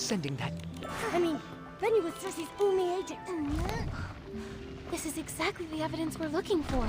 sending that... I mean, Benny was Cersei's only agent. This is exactly the evidence we're looking for.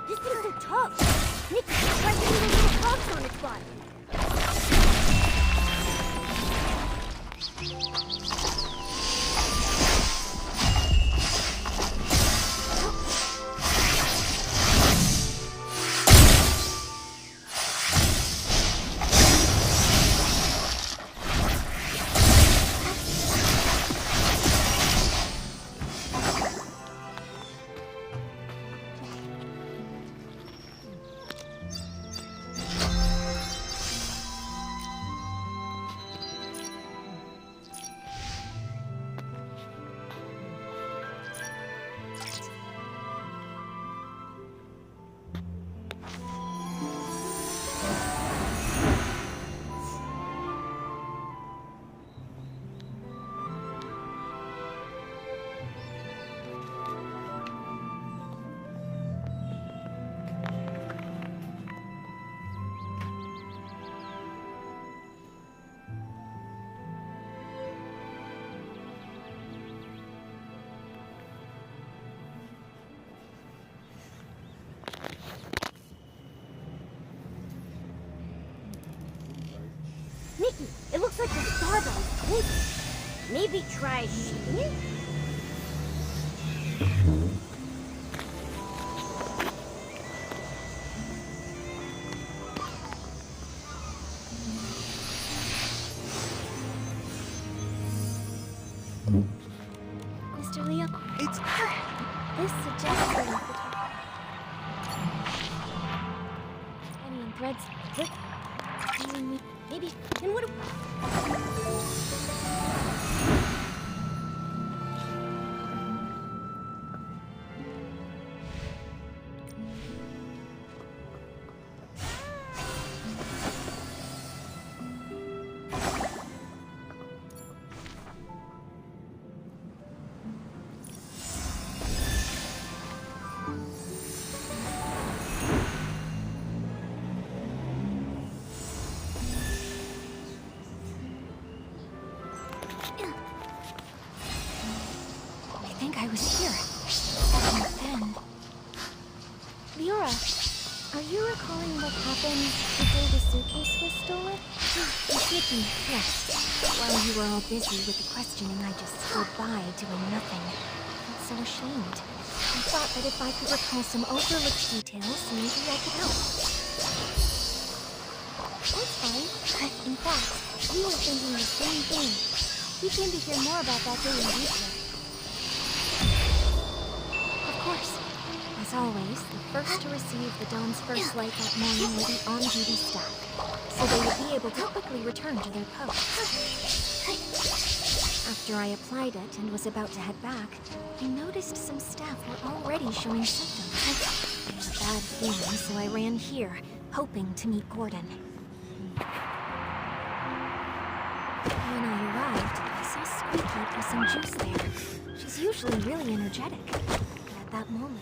This thing's so tough. Nick, try getting those little cogs on its body. Nikki, it looks like the starbell's twinkling. Maybe try shooting it? Mr. Leo? It's... This suggests that we could have... Any threads? Click. Maybe... And what... I was here. And then... Leora, are you recalling what happened the day the suitcase was stolen? You did me, yes. While you were all busy with the questioning, I just stood by doing nothing. I felt so ashamed. I thought that if I could recall some overlooked details, maybe I could help. That's fine. In fact, we were thinking the same thing. We came to hear more about that day in detail. As always, the first to receive the dawn's first light that morning were the on-duty staff, so they would be able to quickly return to their posts. After I applied it and was about to head back, I noticed some staff were already showing symptoms. I had a bad feeling, so I ran here, hoping to meet Gordon. When I arrived, I saw Squeaky pour some juice there. She's usually really energetic, but at that moment...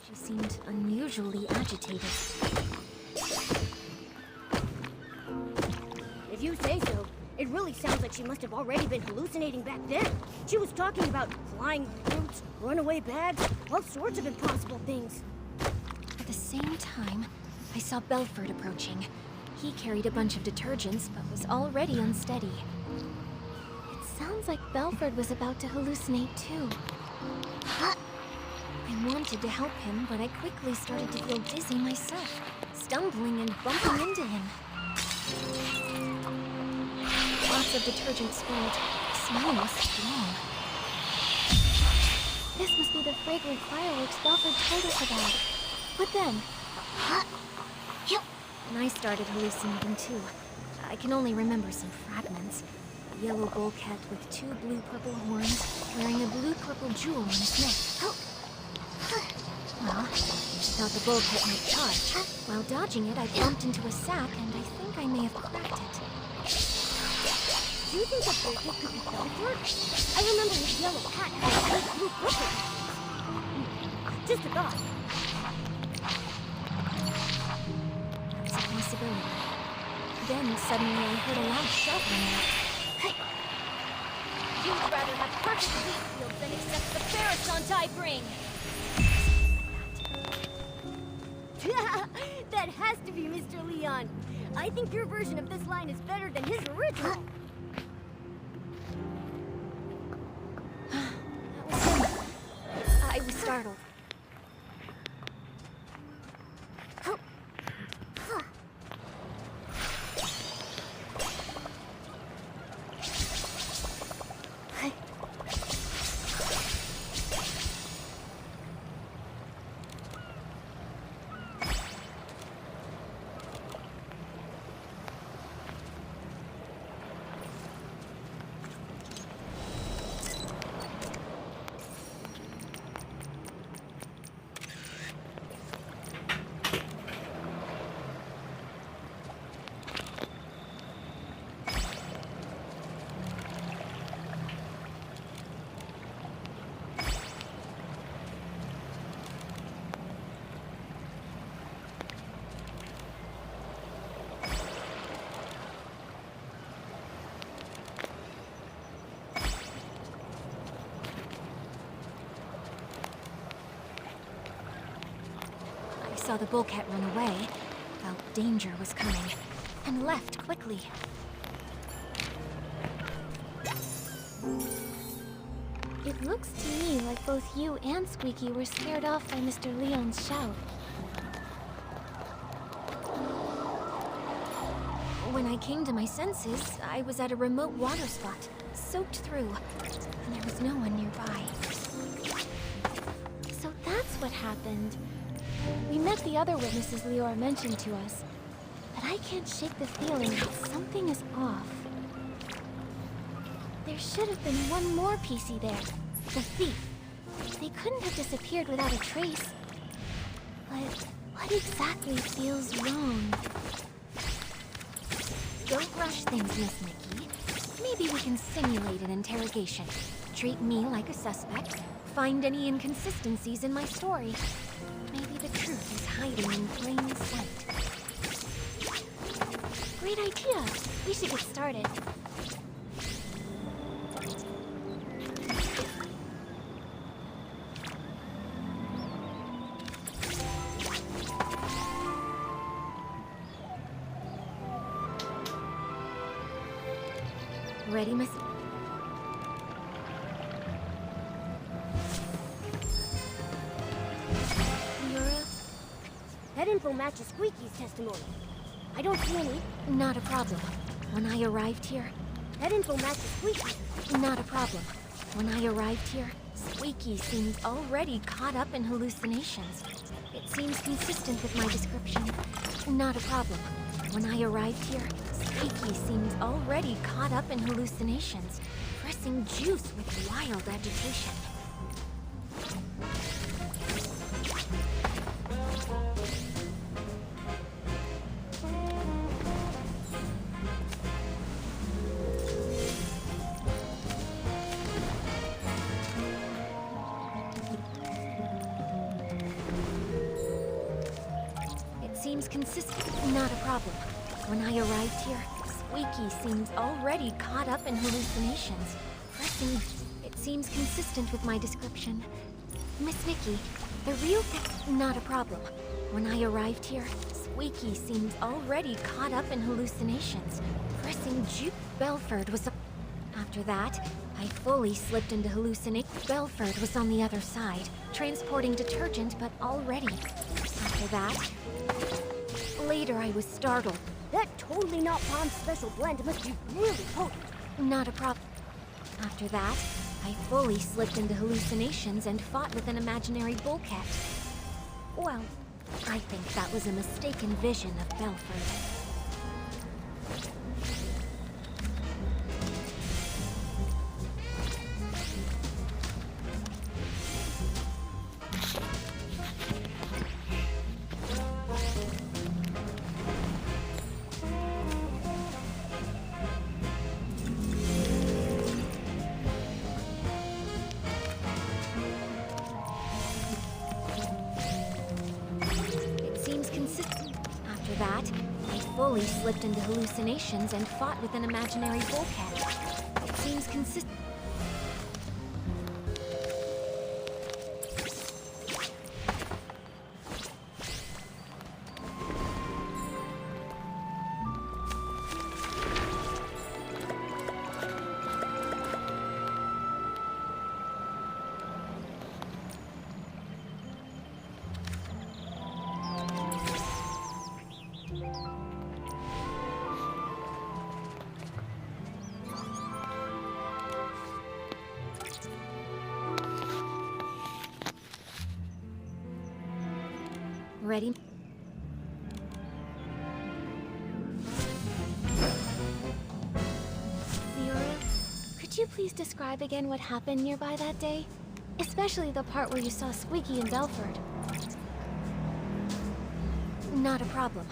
She seemed unusually agitated. you say so. It really sounds like she must have already been hallucinating back then. She was talking about flying fruits, runaway bags, all sorts of impossible things. At the same time, I saw Belford approaching. He carried a bunch of detergents, but was already unsteady. It sounds like Belford was about to hallucinate too. I wanted to help him, but I quickly started to feel dizzy myself, stumbling and bumping into him. Lots of detergent spilled. The smell was strong. This must be the fragrant fireworks Belford told us about. But then... And I started hallucinating too. I can only remember some fragments. A yellow bull cat with 2 blue-purple horns, wearing a blue-purple jewel on his neck. Well, I thought the bull cat might charge. While dodging it, I bumped into a sack, and I think I may have cracked it. Do you think the bull cat could be Belford? I remember his yellow cat had a big blue-purple. Just a thought. That's a possibility. Then suddenly I heard a loud shout ring out. You'd rather have perfect wheat fields than accept the Ferricant I bring! That has to be Mr. Leon. I think your version of this line is better than his original. That was him. I was startled. I saw the bull cat run away, felt danger was coming, and left quickly. It looks to me like both you and Squeaky were scared off by Mr. Leon's shout. When I came to my senses, I was at a remote water spot, soaked through, and there was no one nearby. So that's what happened. We met the other witnesses Leora mentioned to us, but I can't shake the feeling that something is off. There should have been one more PC there, the thief. They couldn't have disappeared without a trace. But what exactly feels wrong? Don't rush things, Miss Nikki. Maybe we can simulate an interrogation. Treat me like a suspect. Find any inconsistencies in my story. Maybe the truth is hiding in plain sight. Great idea. We should get started. Ready, Miss? That info matches Squeaky's testimony. I don't see any. Not a problem. When I arrived here... That info matches Squeaky. Not a problem. When I arrived here, Squeaky seemed already caught up in hallucinations. It seems consistent with my description. Not a problem. When I arrived here, Squeaky seemed already caught up in hallucinations, pressing juice with wild agitation. Seems consistent. Not a problem. When I arrived here, Squeaky seems already caught up in hallucinations. Pressing, it seems consistent with my description. Miss Vicky, the real thing, not a problem. When I arrived here, Squeaky seemed already caught up in hallucinations. Pressing Belford was After that, I fully slipped into hallucination. Belford was on the other side, transporting detergent, but already. After that, later I was startled. That totally not Palm's special blend must be really potent. Not a problem. After that, I fully slipped into hallucinations and fought with an imaginary bullcat. Well, I think that was a mistaken vision of Belford. After that, I fully slipped into hallucinations and fought with an imaginary bullcat. It seems consistent. Ready? Leora, could you please describe again what happened nearby that day? Especially the part where you saw Squeaky and Belford. Not a problem.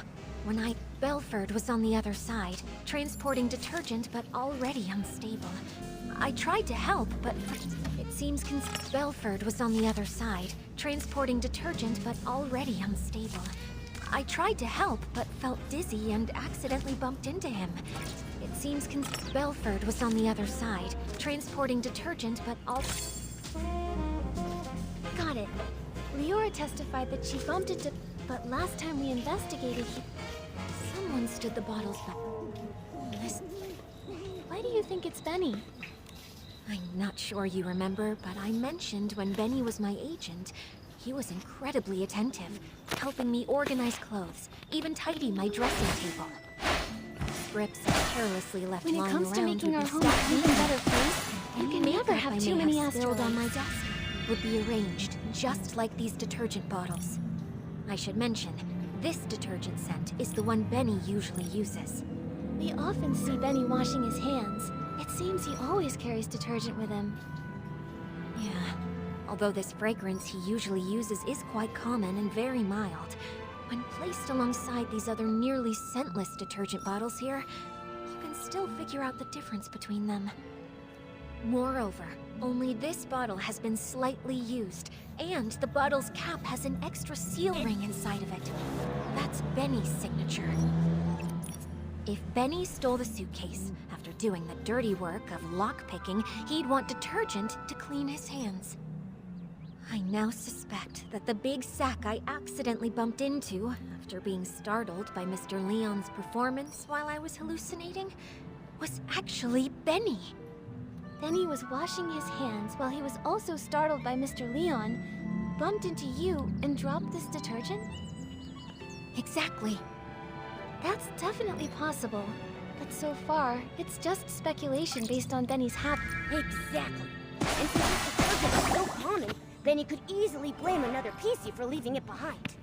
When Belford was on the other side, transporting detergent but already unstable. I tried to help, but it seems Belford was on the other side, transporting detergent but already unstable. I tried to help, but felt dizzy and accidentally bumped into him. It seems Belford was on the other side, transporting detergent but Got it. Leora testified that she bumped into... But last time we investigated, someone stood the bottles back. Why do you think it's Benny? I'm not sure you remember, but I mentioned when Benny was my agent, he was incredibly attentive, helping me organize clothes, even tidy my dressing table. Scripts I carelessly left lying around. When it comes to making our home a clean, better place, you can never have too many asteroids on my desk. Would be arranged just like these detergent bottles. I should mention, this detergent scent is the one Benny usually uses. We often see Benny washing his hands. It seems he always carries detergent with him. Yeah, although this fragrance he usually uses is quite common and very mild, when placed alongside these other nearly scentless detergent bottles here, you can still figure out the difference between them. Moreover, only this bottle has been slightly used, and the bottle's cap has an extra seal ring inside of it. That's Benny's signature. If Benny stole the suitcase after doing the dirty work of lockpicking, he'd want detergent to clean his hands. I now suspect that the big sack I accidentally bumped into after being startled by Mr. Leon's performance while I was hallucinating was actually Benny. Benny was washing his hands while he was also startled by Mr. Leon, bumped into you, and dropped this detergent? Exactly. That's definitely possible, but so far, it's just speculation based on Benny's habit. Exactly. And since this detergent is so common, Benny could easily blame another PC for leaving it behind.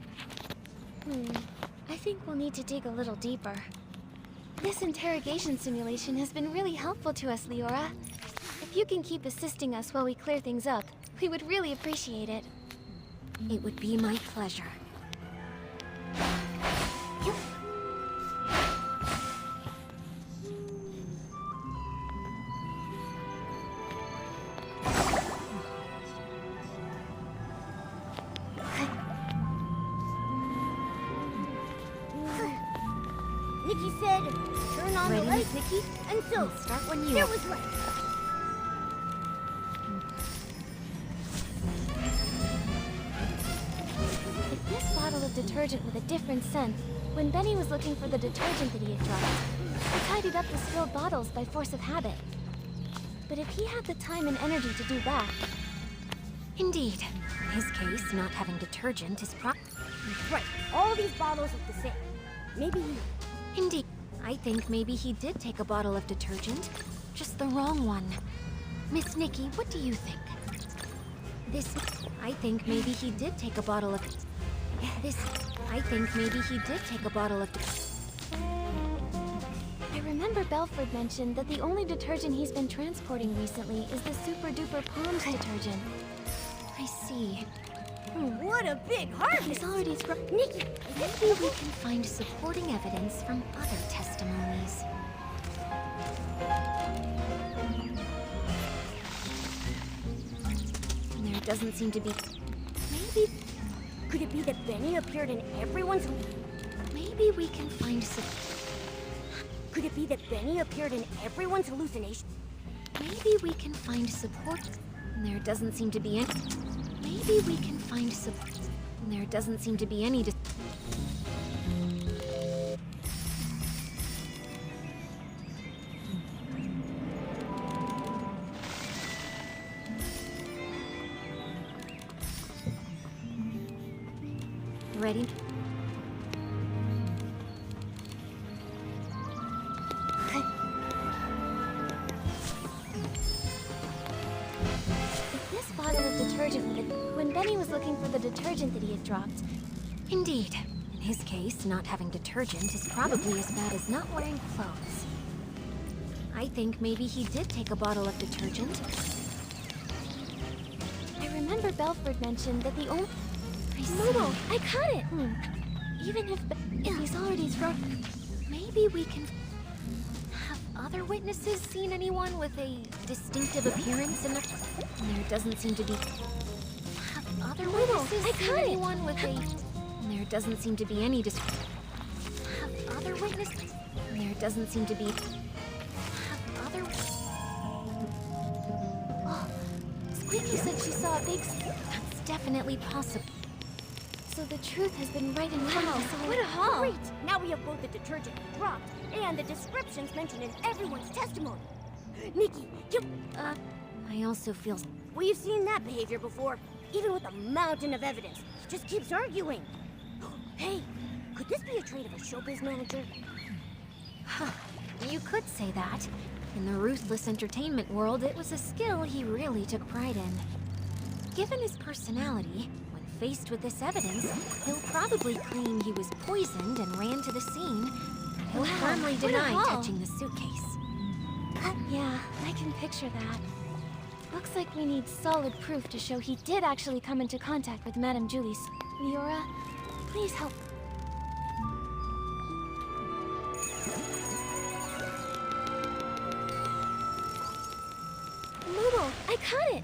I think we'll need to dig a little deeper. This interrogation simulation has been really helpful to us, Leora. If you can keep assisting us while we clear things up, we would really appreciate it. It would be my pleasure. Nikki said, turn on Ready, the lights, Miss Nikki? and so, We'll start when you there are. was light. If this bottle of detergent with a different scent, when Benny was looking for the detergent that he had dropped, he tidied up the spilled bottles by force of habit. But if he had the time and energy to do that... Indeed. In his case, not having detergent is Right, all these bottles look the same. Maybe he... Indeed. I think maybe he did take a bottle of detergent. Just the wrong one. Miss Nikki, what do you think? I think maybe he did take a bottle of... I think maybe he did take a bottle of... I remember Belford mentioned that the only detergent he's been transporting recently is the Super Duper Palms detergent. I see. What a big harvest! He's already Nikki, maybe we can find supporting evidence from other testimonies. There doesn't seem to be... Maybe... Could it be that Benny appeared in everyone's... Maybe we can find Could it be that Benny appeared in everyone's hallucination? Maybe we can find support... There doesn't seem to be any... Maybe we can find support... There doesn't seem to be any... Ready? If this bottle of detergent when Benny was looking for the detergent that he had dropped. Indeed. In his case, not having detergent is probably as bad as not wearing clothes. I think maybe he did take a bottle of detergent. I remember Belford mentioned that the only... Momo, I caught it! Even if he's already thrown... Maybe we can... Have other witnesses seen anyone with a distinctive appearance in their... There doesn't seem to be... Have other witnesses seen anyone with a... There doesn't seem to be any Have other witnesses... There doesn't seem to be... Have other... Oh, Squeaky said she saw a big... That's definitely possible. So the truth has been right in front of us all. What a haul! Great! Now we have both the detergent he dropped and the descriptions mentioned in everyone's testimony. Nikki, you... I also feel... We've seen that behavior before. Even with a mountain of evidence, he just keeps arguing. Hey, could this be a trait of a showbiz manager? Huh. You could say that. In the ruthless entertainment world, it was a skill he really took pride in. Given his personality, when faced with this evidence, he'll probably claim he was poisoned and ran to the scene. He'll firmly deny touching the suitcase. Yeah, I can picture that. Looks like we need solid proof to show he did actually come into contact with Madame Julie's. Leora, please help. Momo, I caught it!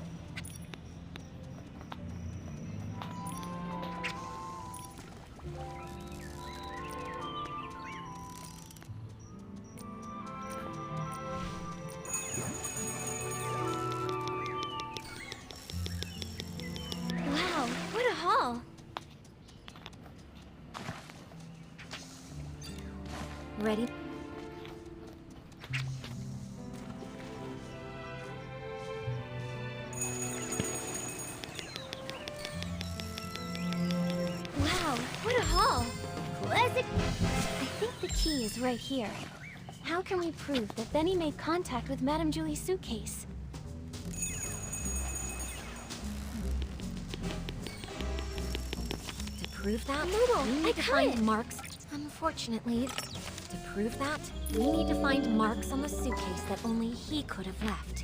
Wow, what a haul! Ready? Wow, what a haul! Classic! I think the key is right here. How can we prove that Benny made contact with Madame Julie's suitcase? To prove that, we need to find marks. Unfortunately, to prove that, we need to find marks on the suitcase that only he could have left.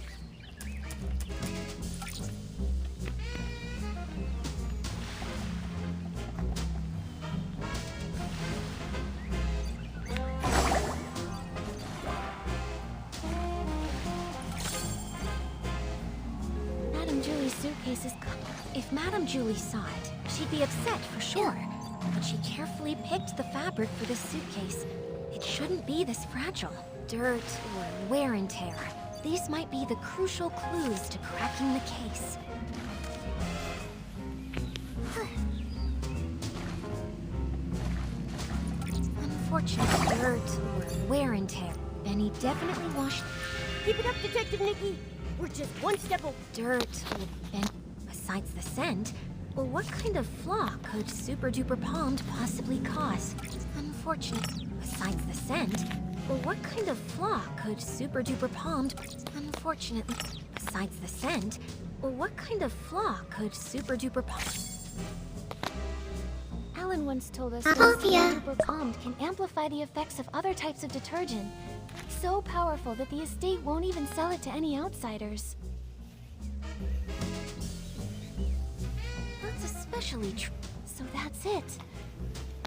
Madame Julie's suitcase is... If Madame Julie saw it, she'd be upset for sure. But she carefully picked the fabric for this suitcase. It shouldn't be this fragile. Dirt or wear and tear. These might be the crucial clues to cracking the case. Unfortunate dirt or wear and tear. Benny definitely washed. Keep it up, Detective Nikki. We're just one step away. Dirt or Benny. Besides the scent, well, what kind of flaw could Super Duper Palmed possibly cause? Unfortunate. Besides the scent, well, what kind of flaw could Super Duper Palmed? Unfortunately. Besides the scent, well, what kind of flaw could Super Duper Palmed? Alan once told us that Super Duper Palmed can amplify the effects of other types of detergent. So powerful that the estate won't even sell it to any outsiders. That's especially true. So that's it.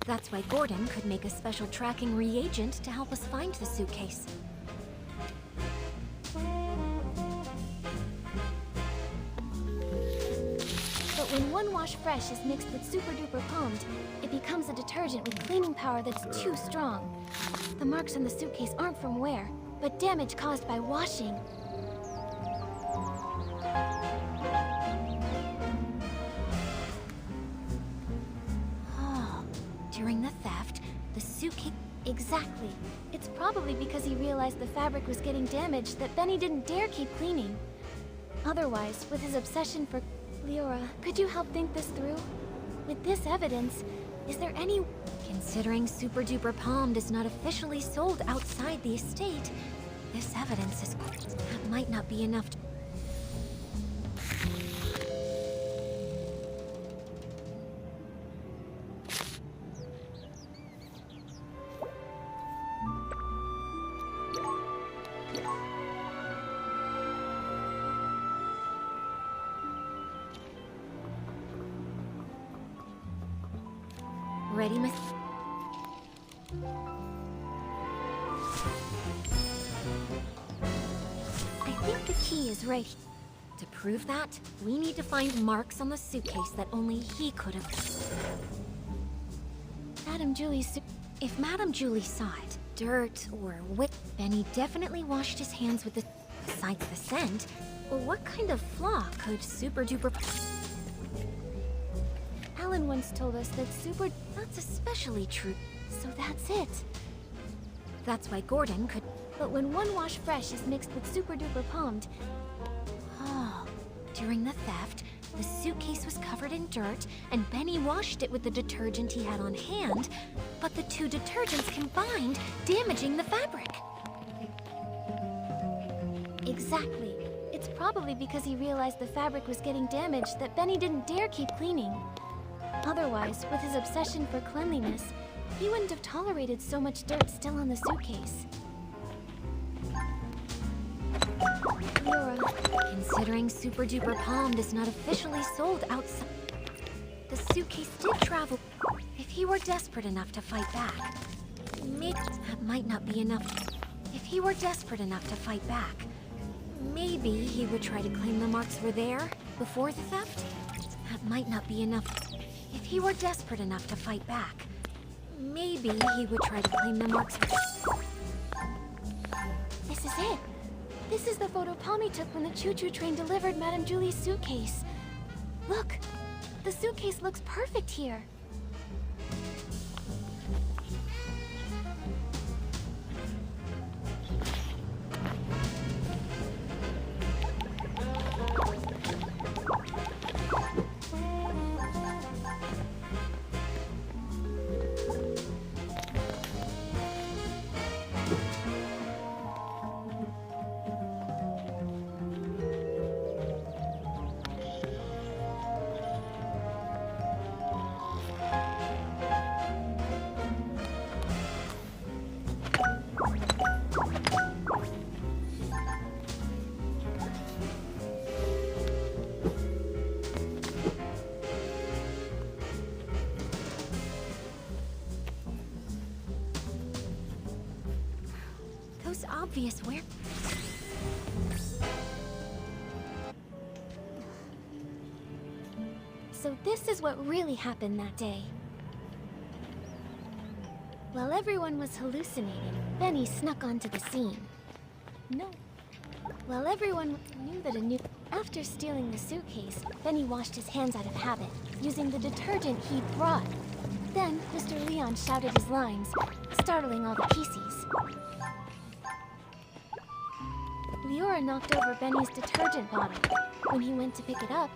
That's why Gordon could make a special tracking reagent to help us find the suitcase. But when One Wash Fresh is mixed with Super Duper Palmed, it becomes a detergent with cleaning power that's too strong. The marks on the suitcase aren't from wear, but damage caused by washing. Oh, during the theft, the suitcase... Exactly. It's probably because he realized the fabric was getting damaged that Benny didn't dare keep cleaning. Otherwise, with his obsession for... Leora, could you help think this through? With this evidence, is there any... Considering Super Duper Palmed is not officially sold outside the estate, this evidence is... That might not be enough to... Ready, Miss? I think the key is right. To prove that, we need to find marks on the suitcase that only he could have... Madame Julie's If Madame Julie saw it, dirt or wick, Benny definitely washed his hands with the... Besides the scent, well, what kind of flaw could Super Duper... Alan once told us that Super... That's especially true. So that's it. That's why Gordon could... But when One Wash Fresh is mixed with Super Duper Palmed... Oh, during the theft, the suitcase was covered in dirt, and Benny washed it with the detergent he had on hand, but the two detergents combined, damaging the fabric. Exactly. It's probably because he realized the fabric was getting damaged that Benny didn't dare keep cleaning. Otherwise, with his obsession for cleanliness, he wouldn't have tolerated so much dirt still on the suitcase. Leora, Considering Super Duper Palmed is not officially sold outside, the suitcase did travel. If he were desperate enough to fight back, maybe that might not be enough. If he were desperate enough to fight back, maybe he would try to claim the marks were there before the theft. That might not be enough. If he were desperate enough to fight back, maybe he would try to claim the marks. this is it. This is the photo Palmy took when the choo-choo train delivered Madame Julie's suitcase. Look, the suitcase looks perfect here. Obvious where... So this is what really happened that day. While everyone was hallucinating, Benny snuck onto the scene. No. While everyone knew that a new... After stealing the suitcase, Benny washed his hands out of habit, using the detergent he'd brought. Then, Mr. Leon shouted his lines, startling all the PCs. Leora knocked over Benny's detergent bottle. When he went to pick it up,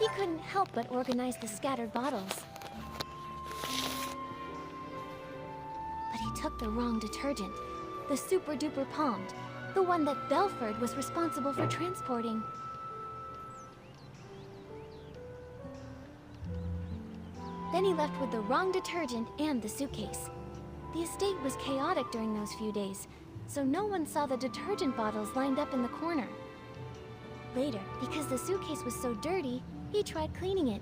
he couldn't help but organize the scattered bottles. But he took the wrong detergent, the super-duper Palmed, the one that Belford was responsible for transporting. Benny left with the wrong detergent and the suitcase. The estate was chaotic during those few days, so no one saw the detergent bottles lined up in the corner. Later, because the suitcase was so dirty, he tried cleaning it,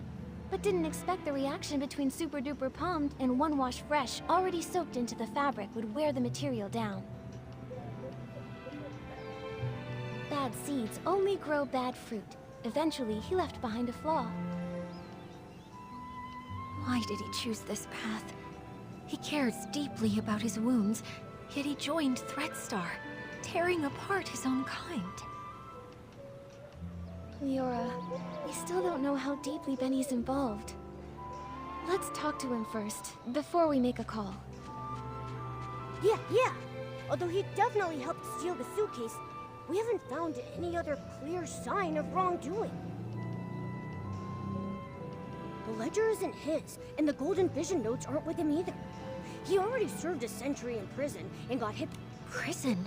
but didn't expect the reaction between Super Duper Palmed and One Wash Fresh already soaked into the fabric would wear the material down. Bad seeds only grow bad fruit. Eventually, he left behind a flaw. Why did he choose this path? He cares deeply about his wounds, yet he joined Threadstar, tearing apart his own kind. Leora, we still don't know how deeply Benny's involved. Let's talk to him first, before we make a call. Yeah. Although he definitely helped steal the suitcase, we haven't found any other clear sign of wrongdoing. The ledger isn't his, and the Golden Vision notes aren't with him either. He already served a century in prison and got hit. Prison?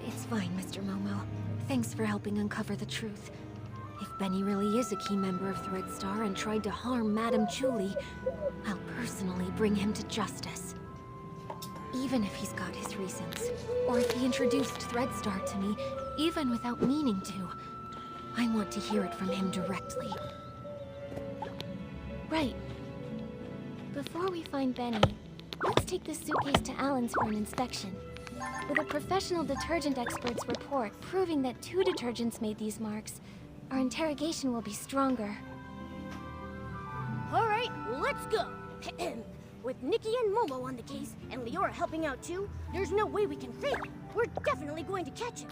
It's fine, Mr. Momo. Thanks for helping uncover the truth. If Benny really is a key member of Threadstar and tried to harm Madame Julie, I'll personally bring him to justice. Even if he's got his reasons, or if he introduced Threadstar to me, even without meaning to, I want to hear it from him directly. Right. Before we find Benny, let's take this suitcase to Alan's for an inspection. With a professional detergent expert's report proving that 2 detergents made these marks, our interrogation will be stronger. All right, let's go. With Nikki and Momo on the case, and Leora helping out too, there's no way we can fail. We're definitely going to catch him.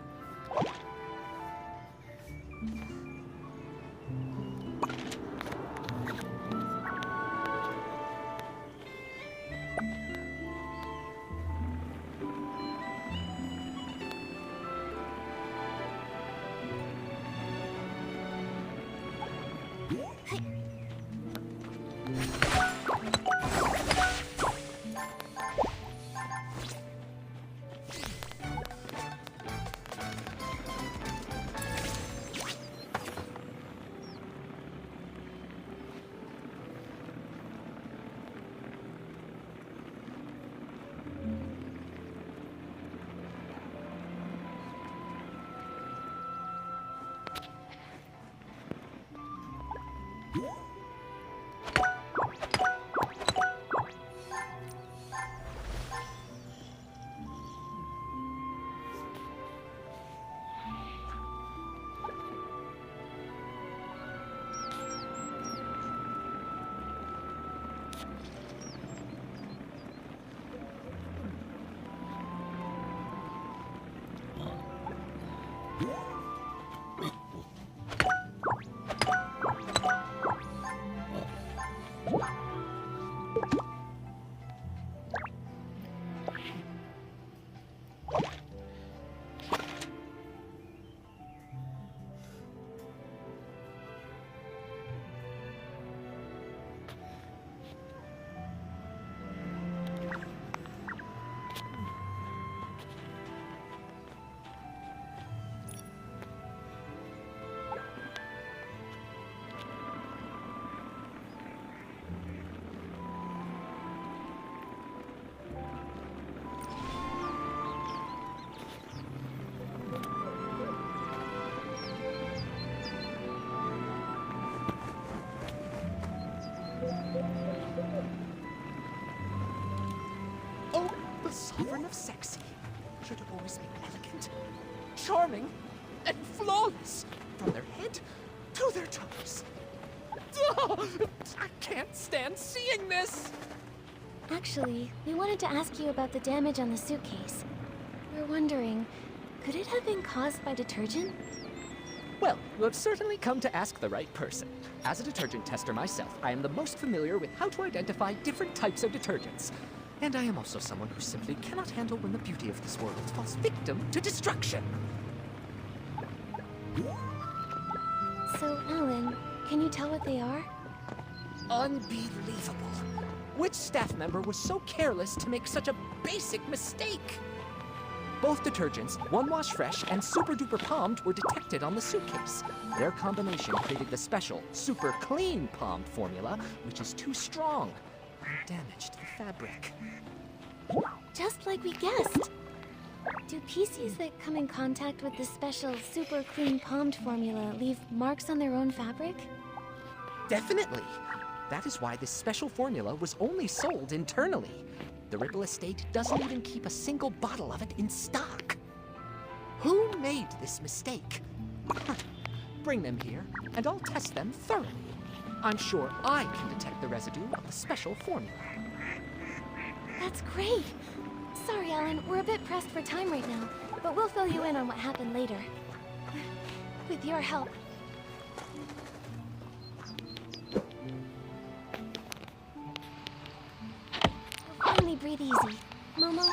of sexy should always be elegant, charming, and flawless from their head to their toes. Ugh, I can't stand seeing this! Actually, we wanted to ask you about the damage on the suitcase. We're wondering, could it have been caused by detergent? Well, you have certainly come to ask the right person. As a detergent tester myself, I am the most familiar with how to identify different types of detergents. And I am also someone who simply cannot handle when the beauty of this world falls victim to destruction. So, Alan, can you tell what they are? Unbelievable. Which staff member was so careless to make such a basic mistake? Both detergents, One Wash Fresh and Super Duper Palmed, were detected on the suitcase. Their combination created the special Super Clean Palmed formula, which is too strong and damaged the fabric. Just like we guessed. Do PCs that come in contact with the special Super Clean Palmed formula leave marks on their own fabric? Definitely. That is why this special formula was only sold internally. The Ripple estate doesn't even keep a single bottle of it in stock. Who made this mistake? Bring them here, and I'll test them thoroughly. I'm sure I can detect the residue of the special formula. That's great! Sorry, Alan, we're a bit pressed for time right now, but we'll fill you in on what happened later. With your help. Finally breathe easy. Momo?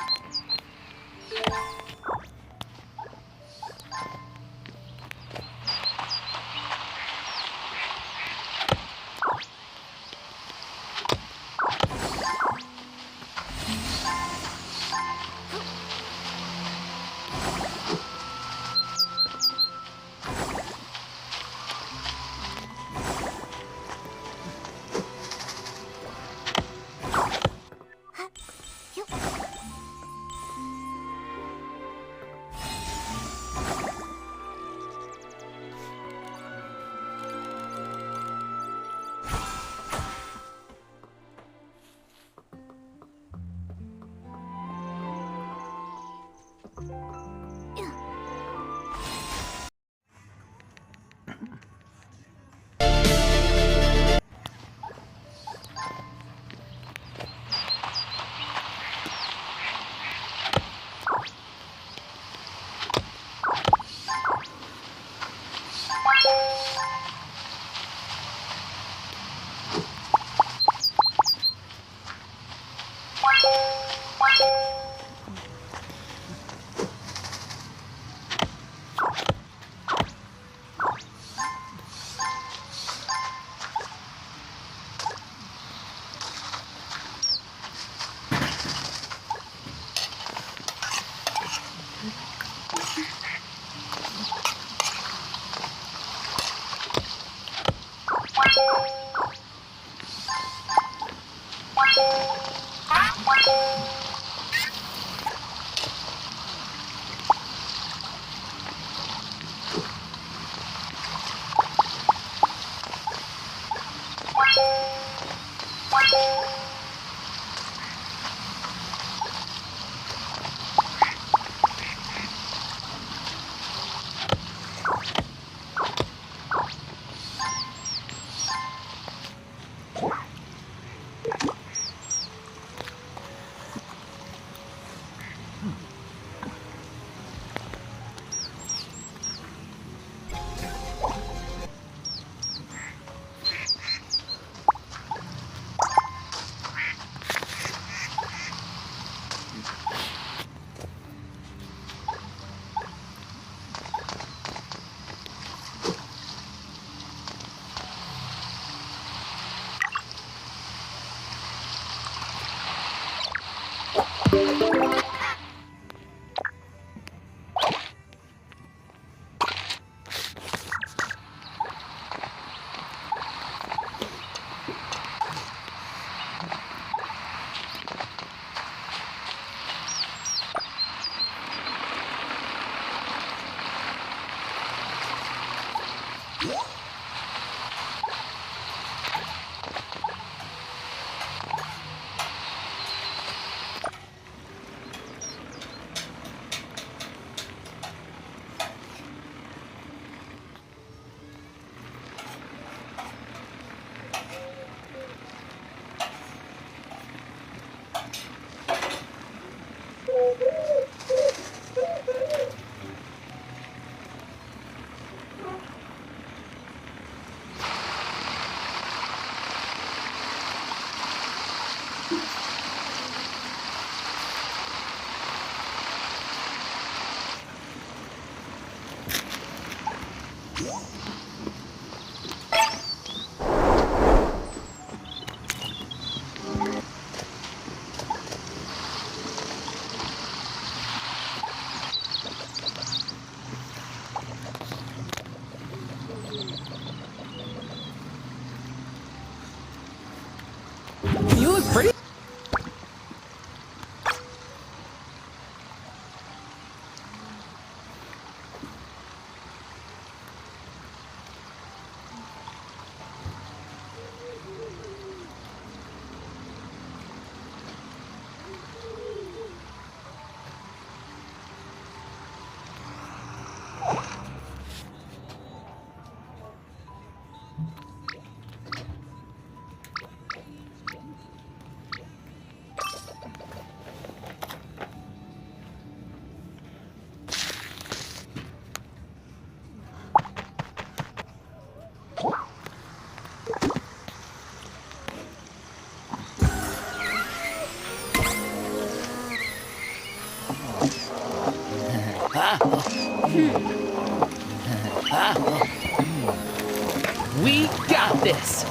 We got this!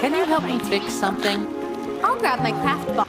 Can you help me fix something? I'll grab my craft ball.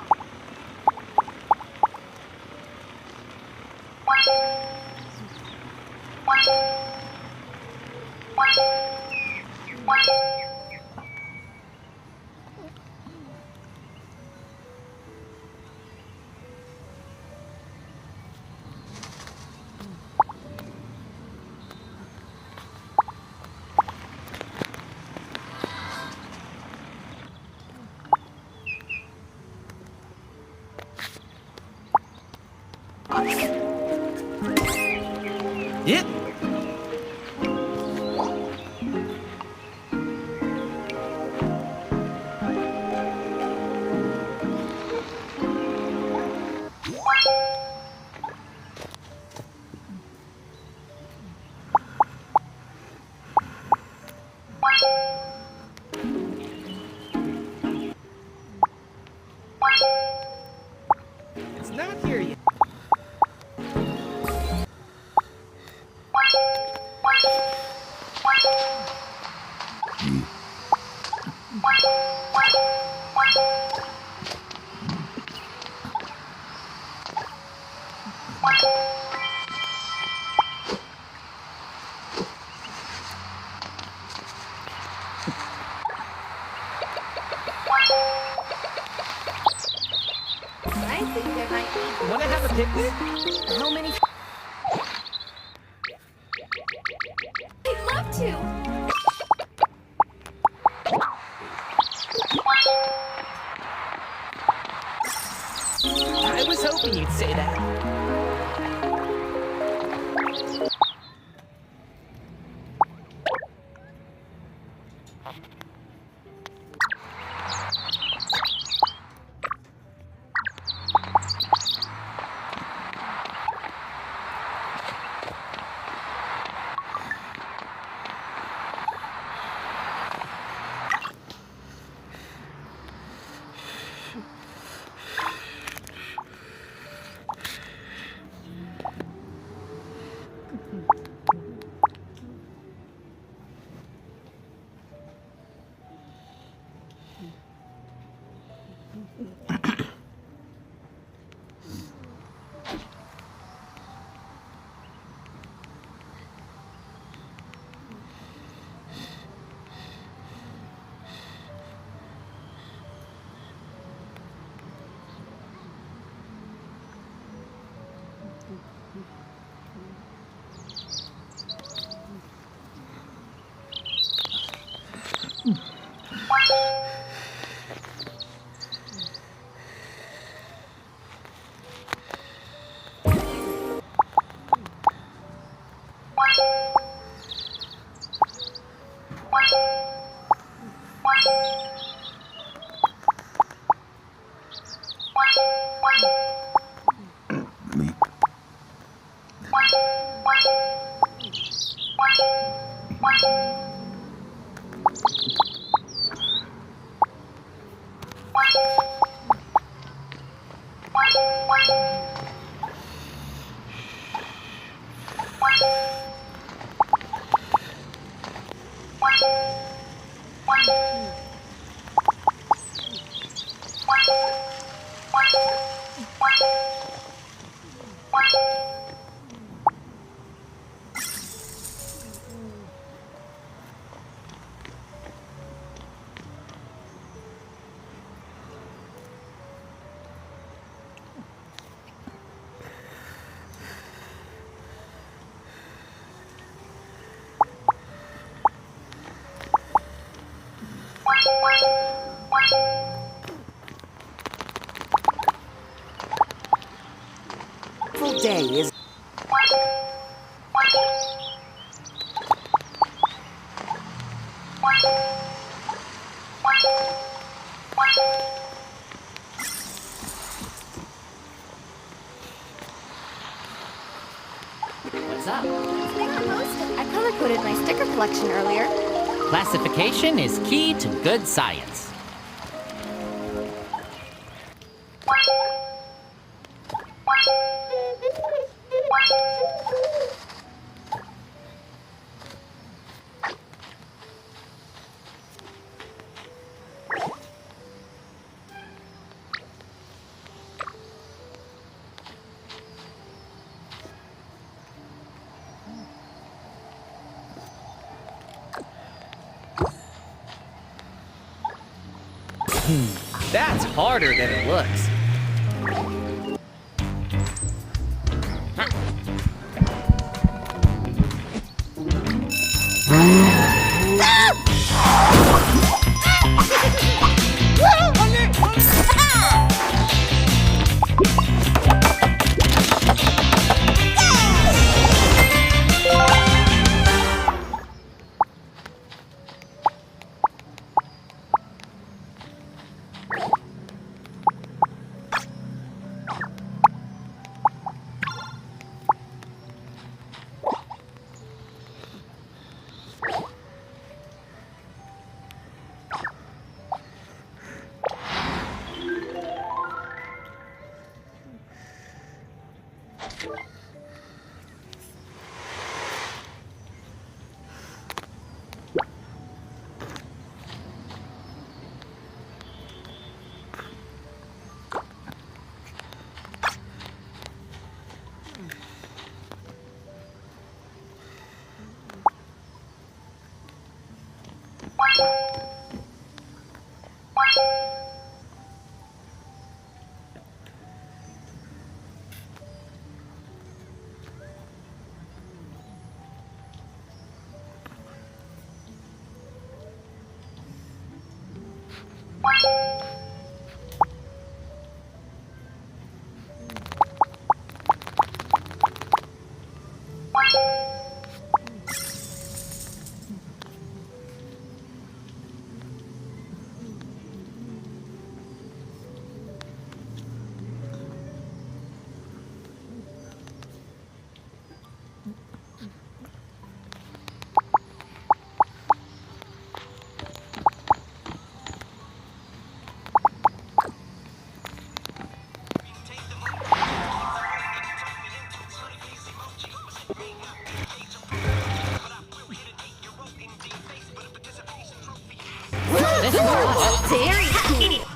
Yep. It's not here yet. I think there might be. Wanna have a picnic? How many? I'd love to. I was hoping you'd say that. Full day is. What's up? I color-coded my sticker collection earlier. Classification is key to good science. That's harder than it looks. This is awesome. Very cool.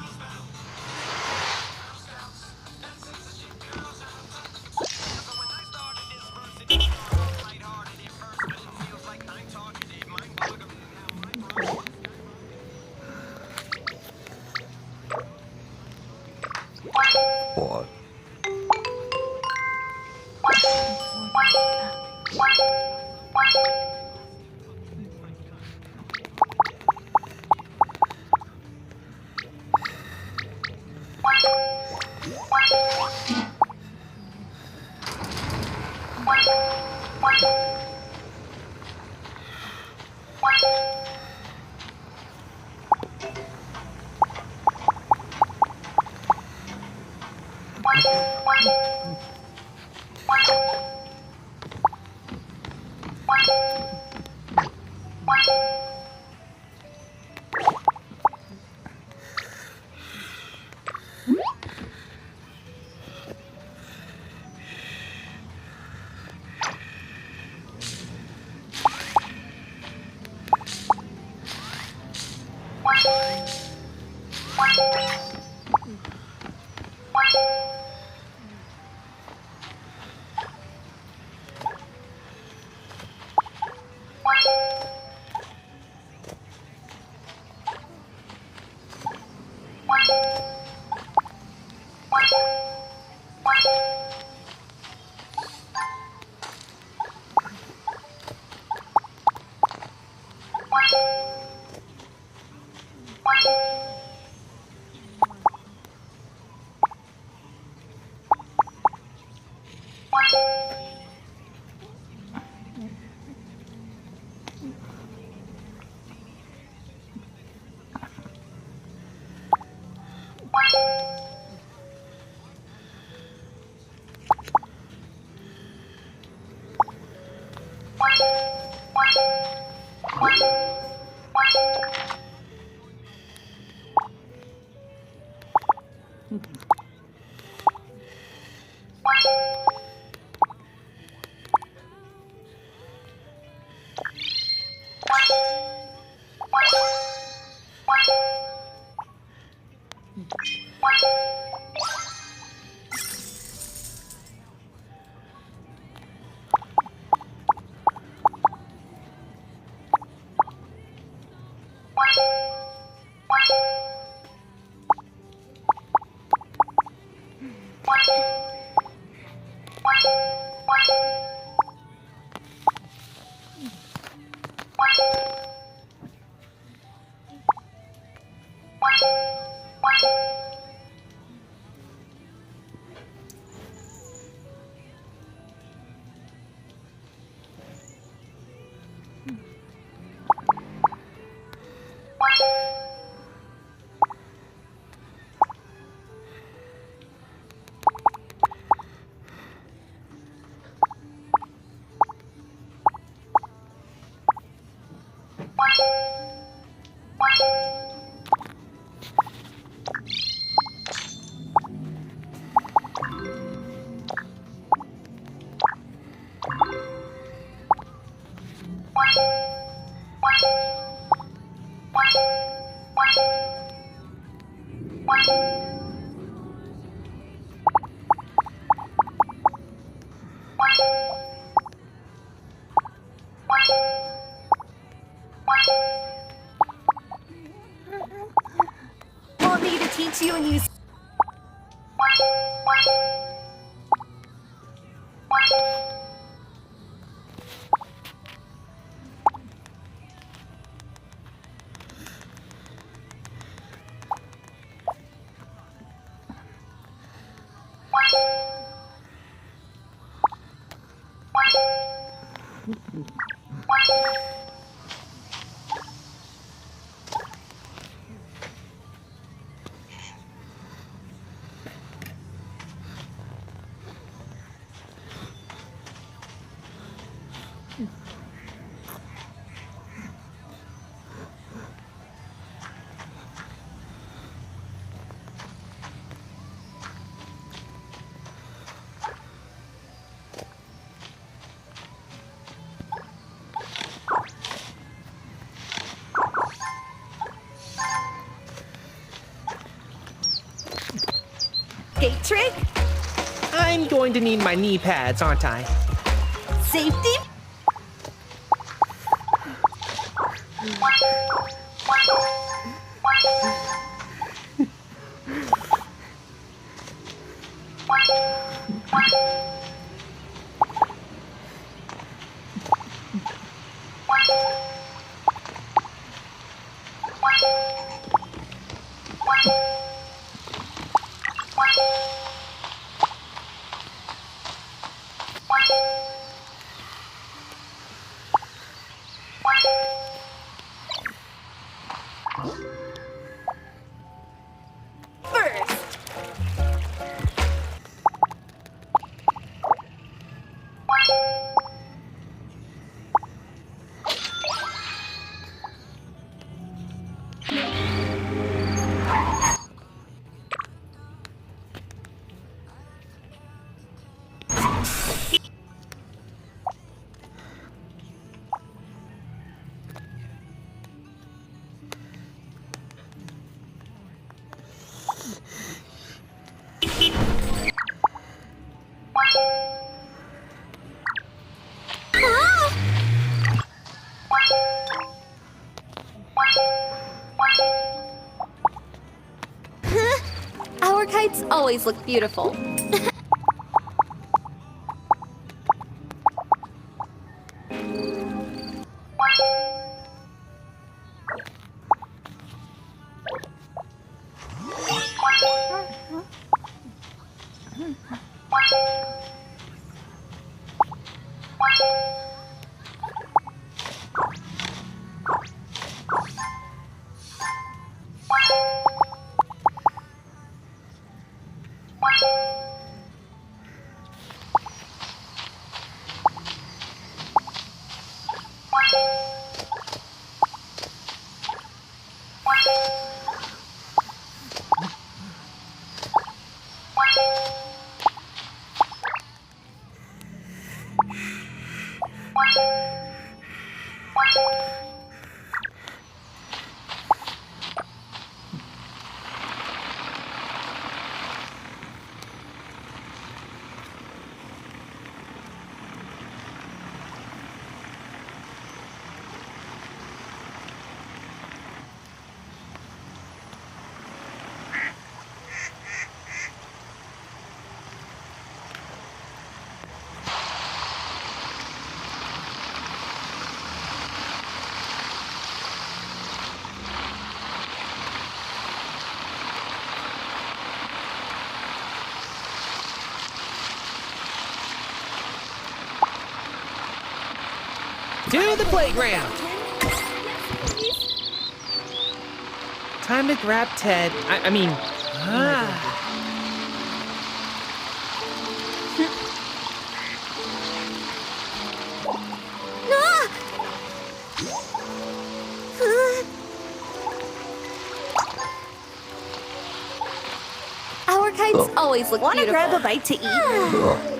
What? Want me to teach you a new... Skate trick? I'm going to need my knee pads, aren't I? Safety? First. Our kites always look beautiful. To the playground. Time to grab Ted. I mean, Our kites always look Wanna beautiful. grab a bite to eat?